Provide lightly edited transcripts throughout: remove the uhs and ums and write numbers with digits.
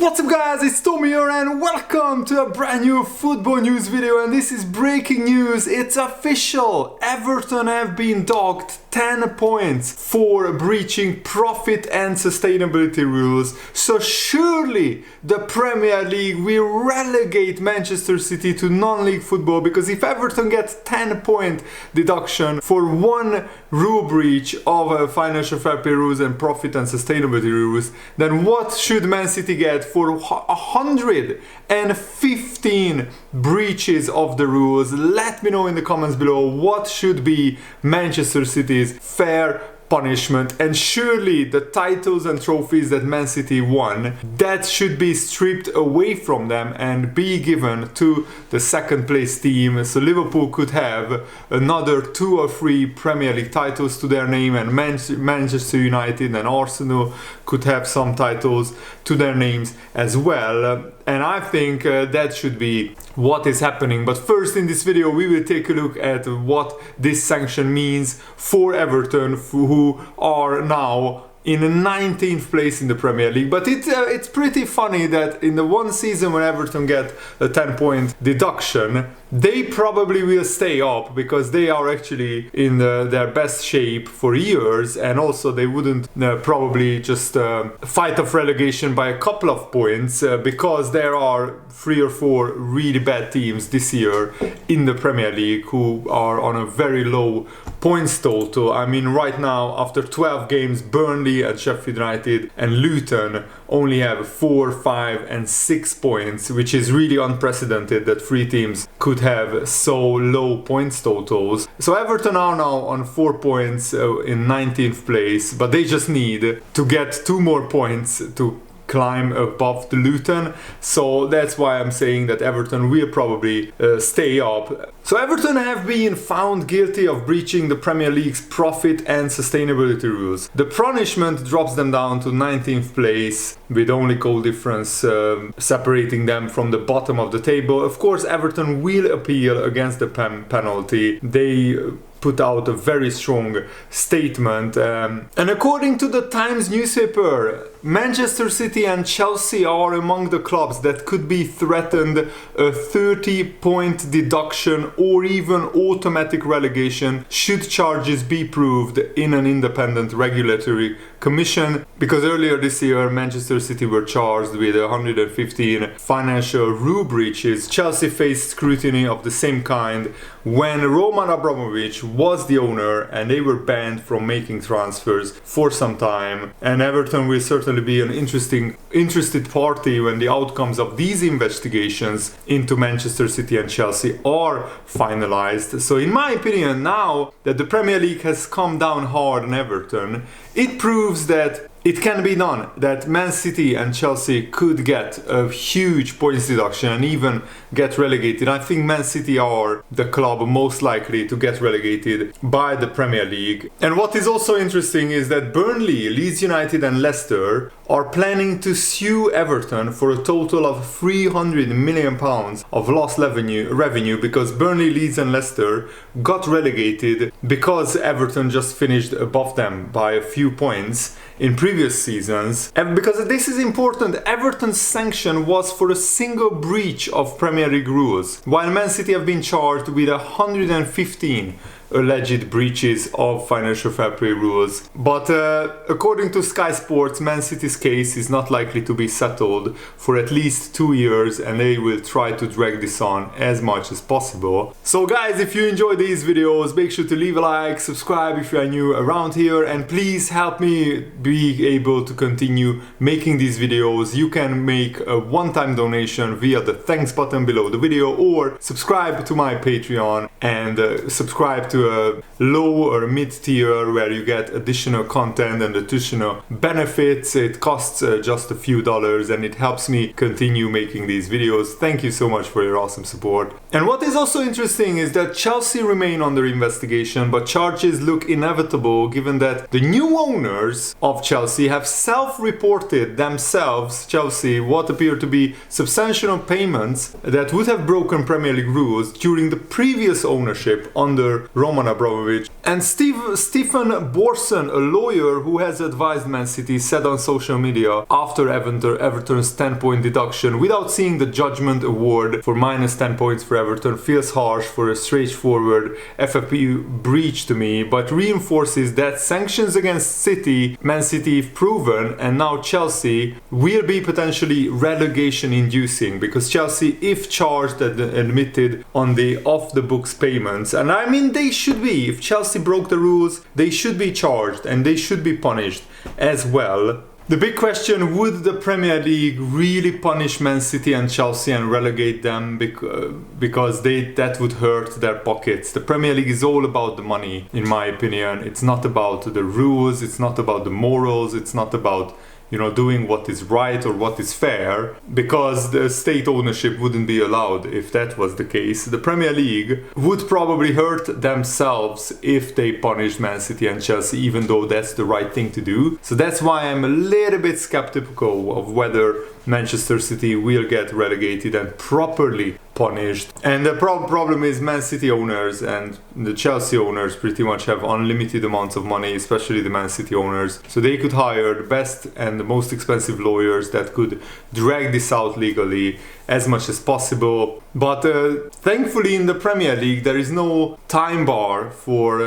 What's up guys, it's Tommy here and welcome to a brand new football news video, and this is breaking news. It's official. Everton have been docked 10 points for breaching profit and sustainability rules. So surely the Premier League will relegate Manchester City to non-league football, because if Everton gets 10-point deduction for one rule breach of financial fair play rules and profit and sustainability rules, then what should Man City get for 115 breaches of the rules? Let me know in the comments below what should be Manchester City's fair punishment. And surely the titles and trophies that Man City won, that should be stripped away from them and be given to the second place team, so Liverpool could have another 2 or 3 Premier League titles to their name, and Manchester United and Arsenal could have some titles to their names as well. And I think that should be what is happening. But first, in this video we will take a look at what this sanction means for Everton, who are now in 19th place in the Premier League. But it's pretty funny that in the one season when Everton get a 10-point deduction, they probably will stay up because they are actually in their best shape for years, and also they wouldn't probably just fight off relegation by a couple of points because there are 3 or 4 really bad teams this year in the Premier League who are on a very low points total. I mean, right now after 12 games, Burnley and Sheffield United and Luton only have 4, 5 and 6 points, which is really unprecedented that 3 teams could have so low points totals. So Everton are now on 4 points in 19th place, but they just need to get 2 more points to climb above the Luton. So that's why I'm saying that Everton will probably stay up. So Everton have been found guilty of breaching the Premier League's profit and sustainability rules. The punishment drops them down to 19th place, with only goal difference separating them from the bottom of the table. Of course, Everton will appeal against the penalty. They put out a very strong statement, and according to the Times newspaper, Manchester City and Chelsea are among the clubs that could be threatened a 30-point deduction or even automatic relegation should charges be proved in an independent regulatory commission, because earlier this year Manchester City were charged with 115 financial rule breaches. Chelsea faced scrutiny of the same kind when Roman Abramovich was the owner, and they were banned from making transfers for some time. And Everton will certainly be an interested party when the outcomes of these investigations into Manchester City and Chelsea are finalized. So in my opinion, now that the Premier League has come down hard on Everton, it proves that it can be done, that Man City and Chelsea could get a huge points deduction and even get relegated. I think Man City are the club most likely to get relegated by the Premier League. And what is also interesting is that Burnley, Leeds United and Leicester are planning to sue Everton for a total of £300 million of lost revenue because Burnley, Leeds and Leicester got relegated because Everton just finished above them by a few points in previous seasons. And because this is important, Everton's sanction was for a single breach of Premier League rules, while Man City have been charged with 115 alleged breaches of financial fair play rules. But according to Sky Sports, Man City's case is not likely to be settled for at least 2 years, and they will try to drag this on as much as possible. So guys, if you enjoy these videos, make sure to leave a like, subscribe if you are new around here, and please help me be able to continue making these videos. You can make a one-time donation via the thanks button below the video, or subscribe to my Patreon and subscribe to a low or mid tier where you get additional content and additional benefits. It costs just a few dollars, and it helps me continue making these videos. Thank you so much for your awesome support. And what is also interesting is that Chelsea remain under investigation, but charges look inevitable given that the new owners of Chelsea have self-reported themselves, Chelsea, what appear to be substantial payments that would have broken Premier League rules during the previous ownership under Roman Abramovich. And Stephen Borson, a lawyer who has advised Man City, said on social media after Everton's 10-point deduction, without seeing the judgment award for minus 10 points for Everton, feels harsh for a straightforward FFP breach to me, but reinforces that sanctions against City, Man City if proven, and now Chelsea, will be potentially relegation inducing, because Chelsea, if charged and admitted on the off-the-books payments, and I mean they should be, if Chelsea broke the rules, they should be charged and they should be punished as well. The big question, would the Premier League really punish Man City and Chelsea and relegate them because that would hurt their pockets? The Premier League is all about the money, in my opinion. It's not about the rules, it's not about the morals, it's not about doing what is right or what is fair, because the state ownership wouldn't be allowed if that was the case. The Premier League would probably hurt themselves if they punished Man City and Chelsea, even though that's the right thing to do. So that's why I'm a little bit skeptical of whether Manchester City will get relegated and properly punished. And the problem is Man City owners and the Chelsea owners pretty much have unlimited amounts of money, especially the Man City owners. So they could hire the best and the most expensive lawyers that could drag this out legally as much as possible. But thankfully in the Premier League there is no time bar for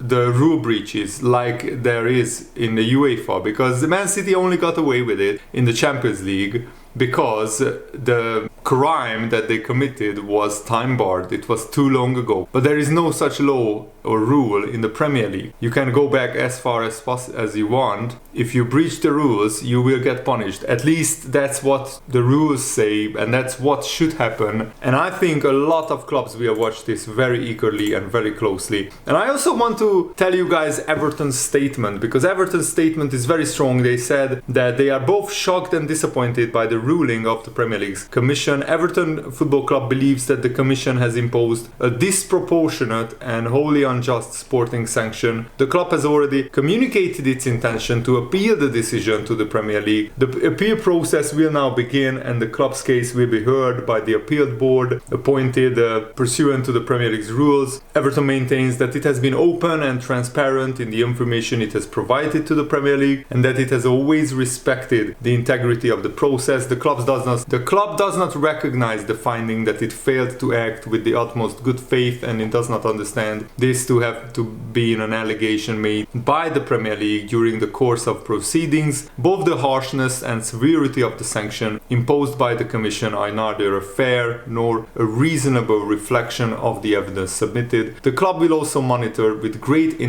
the rule breaches like there is in the UEFA, because the Man City only got away with it in the Champions League because the crime that they committed was time barred. It was too long ago. But there is no such law or rule in the Premier League. You can go back as far as you want. If you breach the rules, you will get punished. At least that's what the rules say, and that's what should happen. And I think a lot of clubs will watch this very eagerly and very closely. And I also want to tell you guys Everton's statement, because Everton's statement is very strong. They said that they are both shocked and disappointed by the ruling of the Premier League's commission. Everton Football Club believes that the commission has imposed a disproportionate and wholly unjust sporting sanction. The club has already communicated its intention to appeal the decision to the Premier League. The appeal process will now begin, and the club's case will be heard by the appeal board appointed pursuant to the Premier League's rules. Everton maintains that it has been open and transparent in the information it has provided to the Premier League, and that it has always respected the integrity of the process. The club does not recognize the finding that it failed to act with the utmost good faith, and it does not understand this to have to be an allegation made by the Premier League during the course of proceedings. Both the harshness and severity of the sanction imposed by the Commission are neither a fair nor a reasonable reflection of the evidence submitted. The club will also monitor with great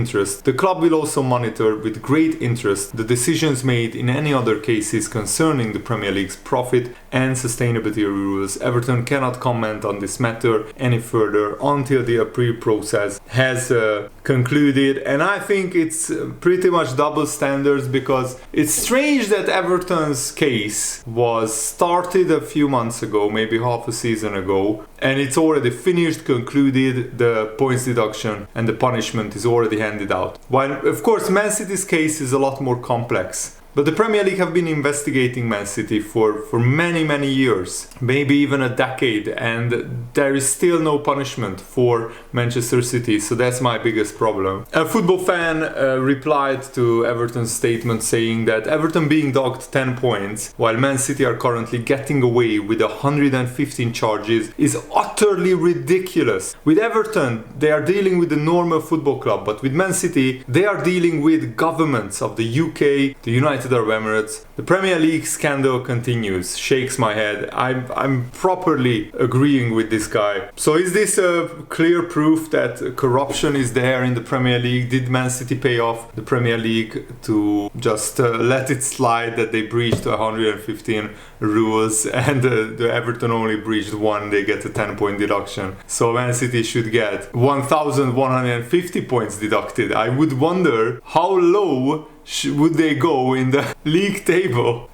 interest the decisions made in any other cases concerning the Premier League's profit and sustainability rules. Everton cannot comment on this matter any further until the appeal process has concluded. And I think it's pretty much double standards, because it's strange that Everton's case was started a few months ago, maybe half a season ago, and it's already finished, concluded, the points deduction and the punishment is already handed out. While of course Man City's case is a lot more complex. But the Premier League have been investigating Man City for many years, maybe even a decade, and there is still no punishment for Manchester City, so that's my biggest problem. A football fan replied to Everton's statement saying that Everton being docked 10 points while Man City are currently getting away with 115 charges is utterly ridiculous. With Everton, they are dealing with a normal football club, but with Man City, they are dealing with governments of the UK, the United Arab Emirates. The Premier League scandal continues. Shakes my head. I'm properly agreeing with this guy. So is this a clear proof that corruption is there in the Premier League? Did Man City pay off the Premier League to just let it slide that they breached 115 rules, and the Everton only breached one? They get a 10-point deduction. So Man City should get 1,150 points deducted. I would wonder how low would they go in the league table,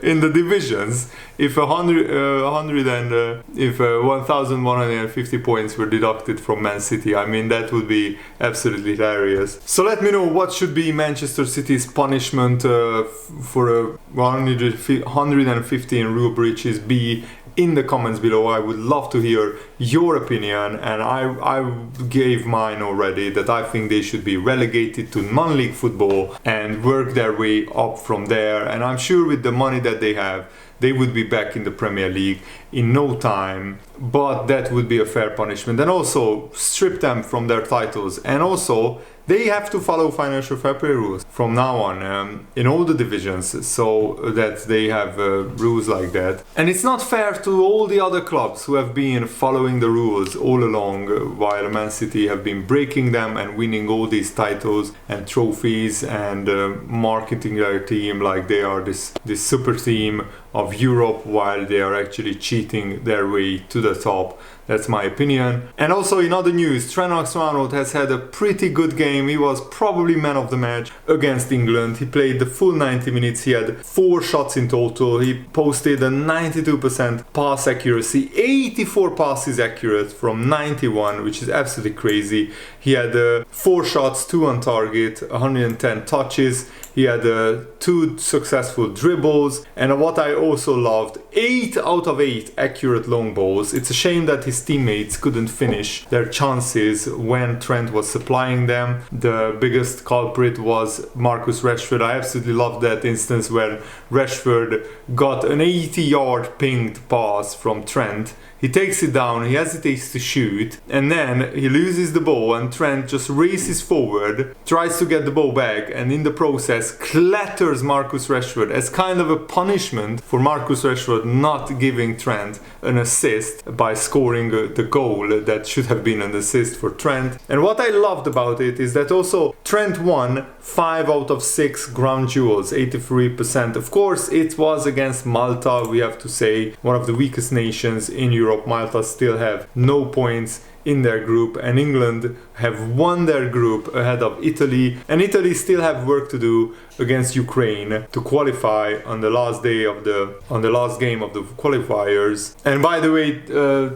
in the divisions, if 1,150 points were deducted from Man City. I mean, that would be absolutely hilarious. So let me know what should be Manchester City's punishment for a 115 rule breaches be in the comments below. I would love to hear your opinion, and I gave mine already, that I think they should be relegated to non-league football and work their way up from there. And I'm sure with the money that they have, they would be back in the Premier League in no time, but that would be a fair punishment. And also strip them from their titles, and also they have to follow financial fair play rules from now on in all the divisions, so that they have rules like that. And it's not fair to all the other clubs who have been following the rules all along, while Man City have been breaking them and winning all these titles and trophies and marketing their team like they are this super team of Europe, while they are actually cheating their way to the top. That's my opinion. And also in other news, Trent Alexander-Arnold has had a pretty good game. He was probably man of the match against England. He played the full 90 minutes. He had 4 shots in total. He posted a 92% pass accuracy, 84 passes accurate from 91, which is absolutely crazy. He had 4 shots, 2 on target, 110 touches. He had 2 successful dribbles, and what I also loved, 8 out of 8 accurate long balls. It's a shame that his teammates couldn't finish their chances when Trent was supplying them. The biggest culprit was Marcus Rashford. I absolutely loved that instance where Rashford got an 80-yard pinged pass from Trent. He takes it down, he hesitates to shoot, and then he loses the ball, and Trent just races forward, tries to get the ball back, and in the process clatters Marcus Rashford as kind of a punishment for Marcus Rashford not giving Trent an assist by scoring the goal that should have been an assist for Trent. And what I loved about it is that also Trent won 5 out of 6 ground duels, 83%. Of course, it was against Malta, we have to say, one of the weakest nations in Europe. Malta still have no points in their group, and England have won their group ahead of Italy, and Italy still have work to do against Ukraine to qualify on the last game of the qualifiers. And by the way,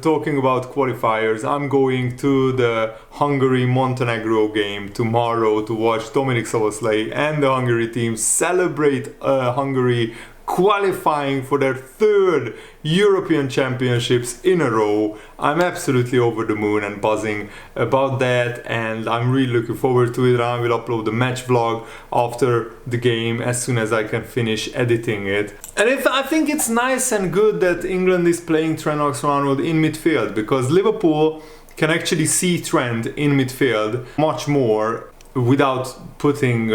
talking about qualifiers, I'm going to the Hungary-Montenegro game tomorrow to watch Dominik Szoboszlai and the Hungary team celebrate Hungary qualifying for their 3rd European Championships in a row. I'm absolutely over the moon and buzzing about that, and I'm really looking forward to it. I will upload the match vlog after the game as soon as I can finish editing it. And I think it's nice and good that England is playing Trent Alexander-Arnold in midfield, because Liverpool can actually see Trent in midfield much more without putting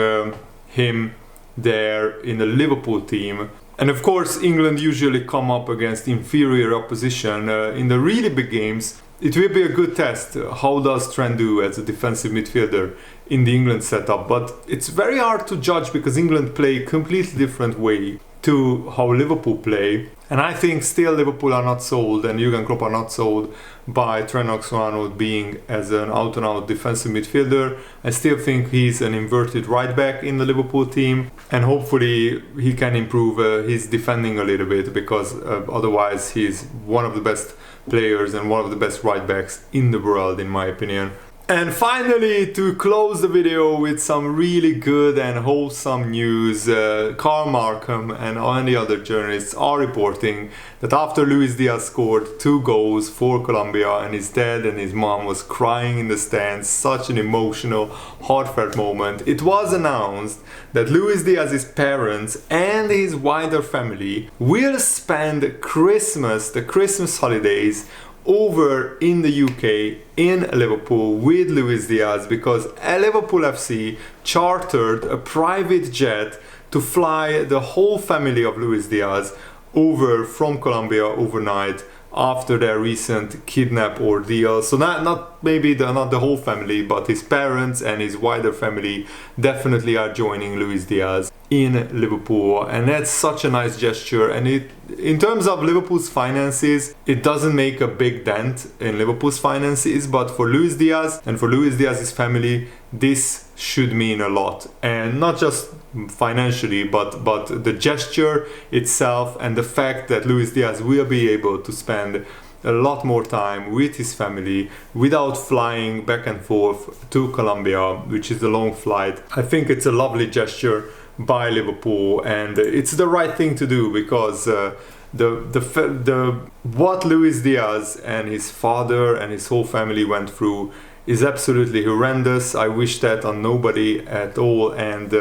him there in the Liverpool team. And of course, England usually come up against inferior opposition in the really big games. It will be a good test. How does Trent do as a defensive midfielder in the England setup? But it's very hard to judge because England play a completely different way to how Liverpool play. And I think still Liverpool are not sold, and Jurgen Klopp are not sold by Trent Alexander-Arnold being as an out-and-out defensive midfielder. I still think he's an inverted right back in the Liverpool team, and hopefully he can improve his defending a little bit, because otherwise he's one of the best players and one of the best right backs in the world, in my opinion. And finally, to close the video with some really good and wholesome news, Carl Markham and any other journalists are reporting that after Luis Diaz scored 2 goals for Colombia and his dad and his mom was crying in the stands, such an emotional, heartfelt moment, it was announced that Luis Diaz's parents and his wider family will spend the Christmas holidays over in the UK in Liverpool with Luis Diaz, because Liverpool FC chartered a private jet to fly the whole family of Luis Diaz over from Colombia overnight after their recent kidnap ordeal. So not the whole family, but his parents and his wider family definitely are joining Luis Diaz in Liverpool, and that's such a nice gesture. And in terms of Liverpool's finances, it doesn't make a big dent in Liverpool's finances, but for Luis Diaz and for Luis Diaz's family, this should mean a lot, and not just financially, but the gesture itself and the fact that Luis Diaz will be able to spend a lot more time with his family without flying back and forth to Colombia, which is a long flight. I think it's a lovely gesture by Liverpool, and it's the right thing to do, because what Luis Diaz and his father and his whole family went through is absolutely horrendous. I wish that on nobody at all, and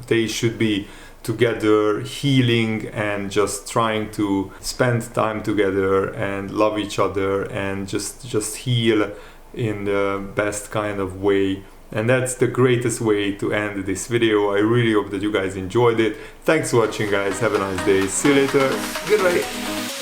they should be together healing and just trying to spend time together and love each other and just heal in the best kind of way. And that's the greatest way to end this video. I really hope that you guys enjoyed it. Thanks for watching, guys. Have a nice day. See you later. Goodbye.